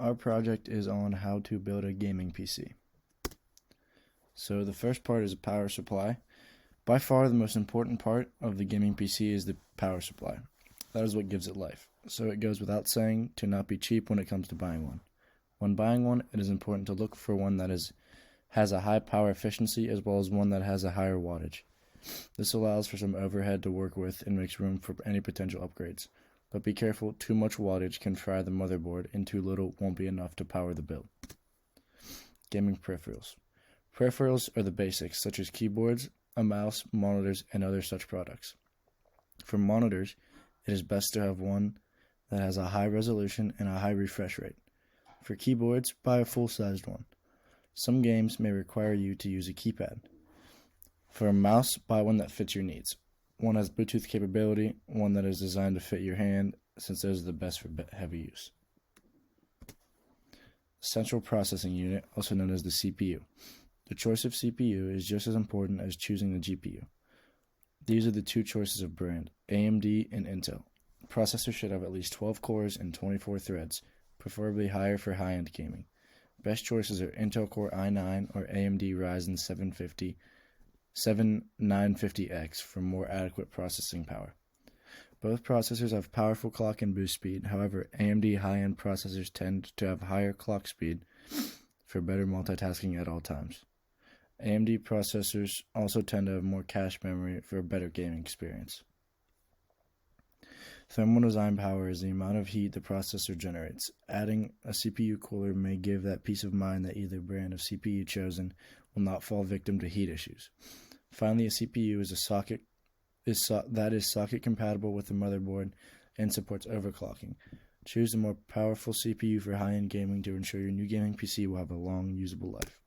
Our project is on how to build a gaming PC. So the first part is a power supply. By far the most important part of the gaming PC is the power supply. That is what gives it life. So it goes without saying to not be cheap when it comes to buying one. When buying one, it is important to look for one that has a high power efficiency as well as one that has a higher wattage. This allows for some overhead to work with and makes room for any potential upgrades. But be careful, too much wattage can fry the motherboard and too little won't be enough to power the build. Gaming peripherals. Peripherals are the basics such as keyboards, a mouse, monitors, and other such products. For monitors, it is best to have one that has a high resolution and a high refresh rate. For keyboards, buy a full-sized one. Some games may require you to use a keypad. For a mouse, buy one that fits your needs. One has Bluetooth capability, one that is designed to fit your hand, since those are the best for heavy use. Central Processing Unit, also known as the CPU. The choice of CPU is just as important as choosing the GPU. These are the two choices of brand, AMD and Intel. The processor should have at least 12 cores and 24 threads, preferably higher for high-end gaming. Best choices are Intel Core i9 or AMD Ryzen 7950X for more adequate processing power. Both processors have powerful clock and boost speed. However, AMD high-end processors tend to have higher clock speed for better multitasking at all times. AMD processors also tend to have more cache memory for a better gaming experience. Thermal design power is the amount of heat the processor generates. Adding a CPU cooler may give that peace of mind that either brand of CPU chosen will not fall victim to heat issues. Finally, a CPU is socket compatible with the motherboard and supports overclocking. Choose a more powerful CPU for high-end gaming to ensure your new gaming PC will have a long, usable life.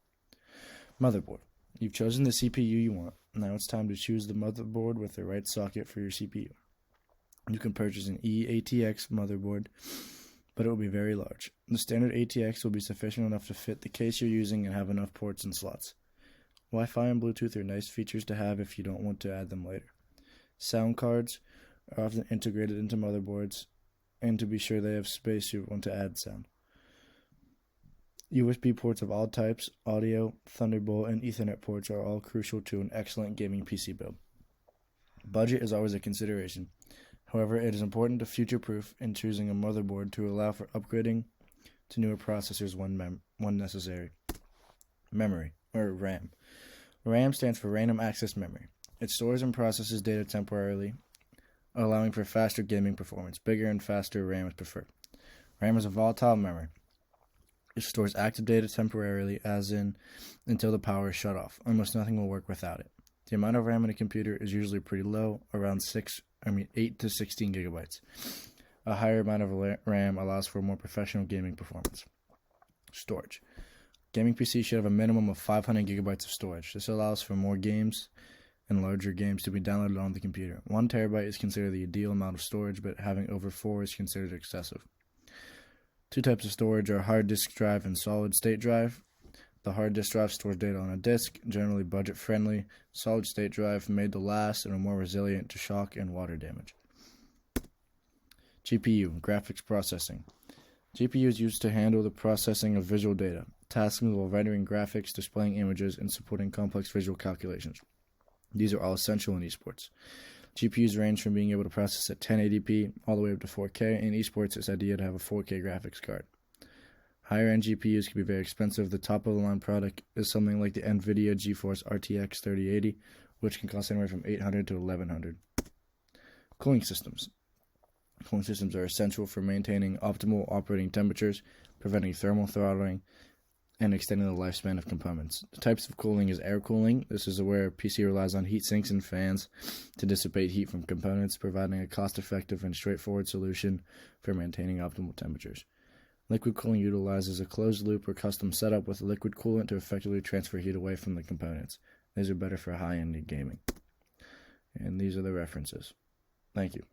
Motherboard. You've chosen the CPU you want. Now it's time to choose the motherboard with the right socket for your CPU. You can purchase an eATX motherboard, but it will be very large. The standard ATX will be sufficient enough to fit the case you're using and have enough ports and slots. Wi-Fi and Bluetooth are nice features to have if you don't want to add them later. Sound cards are often integrated into motherboards, and to be sure they have space you want to add sound. USB ports of all types, audio, Thunderbolt, and Ethernet ports are all crucial to an excellent gaming PC build. Budget is always a consideration. However, it is important to future-proof in choosing a motherboard to allow for upgrading to newer processors when necessary. Memory, or RAM. RAM stands for Random Access Memory. It stores and processes data temporarily, allowing for faster gaming performance. Bigger and faster RAM is preferred. RAM is a volatile memory. It stores active data temporarily, as in until the power is shut off. Almost nothing will work without it. The amount of RAM in a computer is usually pretty low, around 8 to 16 gigabytes. A higher amount of RAM allows for more professional gaming performance. Storage. Gaming PC should have a minimum of 500 gigabytes of storage. This allows for more games and larger games to be downloaded on the computer. 1 terabyte is considered the ideal amount of storage, but having over 4 is considered excessive. Two types of storage are hard disk drive and solid state drive. The hard disk drive stores data on a disk, generally budget-friendly. Solid state drive made to last and are more resilient to shock and water damage. GPU, graphics processing. GPU is used to handle the processing of visual data. Tasks involve rendering graphics, displaying images, and supporting complex visual calculations. These are all essential in esports. GPUs range from being able to process at 1080p all the way up to 4K. In esports, it's ideal to have a 4K graphics card. Higher-end GPUs can be very expensive. The top-of-the-line product is something like the NVIDIA GeForce RTX 3080, which can cost anywhere from $800 to $1,100. Cooling systems. Cooling systems are essential for maintaining optimal operating temperatures, preventing thermal throttling, and extending the lifespan of components. The types of cooling is air cooling. This is where a PC relies on heat sinks and fans to dissipate heat from components, providing a cost-effective and straightforward solution for maintaining optimal temperatures. Liquid cooling utilizes a closed loop or custom setup with liquid coolant to effectively transfer heat away from the components. These are better for high-end gaming. And these are the references. Thank you.